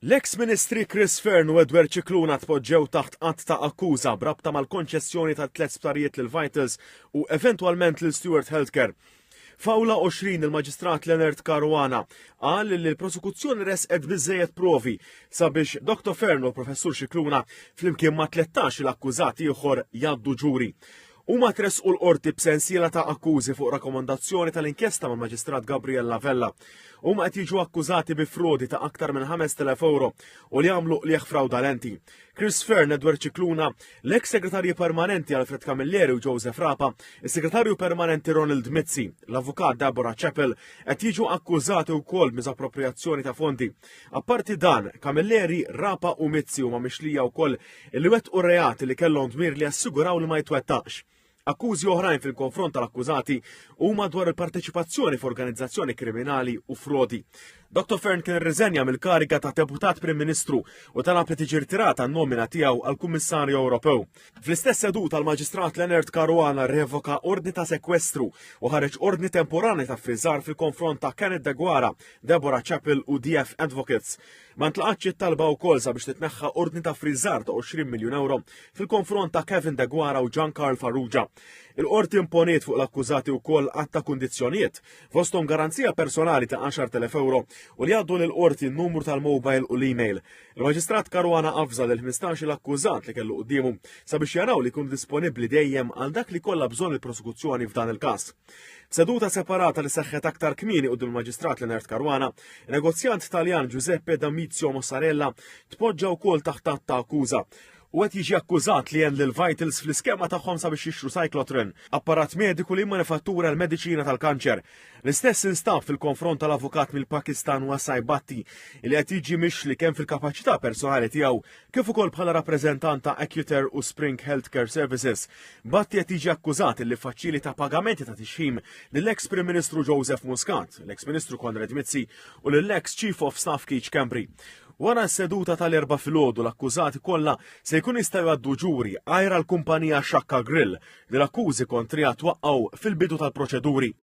L-eks ministri Chris Fern u Edward Cicluna tpoġġew taħt qatt ta' akkuża brabta mal-konċessjoni ta' 3 sptarijiet lil Vitals u eventwalment lil Stewart Healthcare. Fawla 20 il-Maġistrat Leonard Caruana qal li l-prosekuzzjoni resqet biżżejjed provi sabiex Dr. Fern u Professur Cicluna flimkien ma' 13 l-akkużati ieħor jgħaddu ġuri. Huma tresqu l-qorti b'sensiela ta' akkużi fuq rakkomandazzjoni tal-inkjesta mal-Maġistrat Gabriel Lavella. Huma qed jiġu akkużati bi frodi ta' aktar minn 5,000 euro u li jagħmlu qlieħ fraudalenti. Chris Fern, Edward Cicluna, l-eks segretarji permanenti Alfred Camilleri u Joseph Rapa, is-segretarju permanenti Ronald Mizzi, l-avukat Deborah Chappell qed jiġu akkużati wkoll b'miżappropriazzjoni ta' fondi. Apparti dan, Camilleri, Rapa u Mizzi huma mixlija wkoll li wettqu reati li kellhom dmir li assiguraw li ma jitwettaqx. Akkużi oħrajn fil-konfront tal-akkużati huma dwar il-parteċipazzjoni f'organizzazzjoni kriminali u frodi. Dr. Fern kien irriżenja mill-kariga ta' Deputat Prim Ministru u talab li tiġi rtirata n-nomina tiegħu għal Kummissarju Ewropew. Fl-istess seduta l-Maġistrat Leonard Caruana rrevoka ordni ta' sekwestru u ħareġ ordni temporani ta' friżar fil-konfront ta' Kenneth Deguara, Deborah Chappell u DF Advocates. Ma ntlaqatx it-talba wkoll sabiex titneħħa ordni ta' friżar ta' 20 miljun euro fil-konfront ta' Kevin Deguara u Giancarlo Farrugia. Il-qorti imponiet fuq l-akkużati wkoll għatta kundizzjonijiet, fosthom garanzija personali ta' 10,000 euro u li għaddu l-qorti n-numru tal-mobile u l-email. Il-Maġistrat Caruana qafża l-15 l-akkużat li kellu qudiemu sabiex jaraw li jkun disponibbli dejjem għal dak li kollha bżonn il-prosekuzzjoni f'dan il-każ. Seduta separata li seħħet aktar kmieni qudiem il-Maġistrat Leonard Caruana, negozjant Taljan Giuseppe Damizio Mozzarella tpoġġa wkoll taħt ta' akkuża. U għet jiġi akkużat li jen l-Vitals fl-iskema tagħhom sabiex jixtru cyclotrin, apparat mediku li manifattura l-mediċina tal-kanċer. L-istess instab fil-konfront tal-avukat mill-Pakistan Wasai Bhatti li qed jiġi mixli kemm fil-kapaċità personali tiegħu kif ukoll bħala rappreżentant ta' Equator u Spring Healthcare Services. Bhatti qed jiġi akkużat li faċilita pagamenti ta' tixħim lill-eks Prim Ministru Joseph Muscat, l-eks Ministru Konrad Mizzi u lill-eks Chief of Staff Keith Kembry. Wara s-seduta tal-4 filgħodu l-akkużati kollha se jkun jistgħu jgħaddu ġuri għajra l-kumpanija Shakka Grill li l-akkużi kontrija twaqqgħu fil-bidu tal-proċeduri.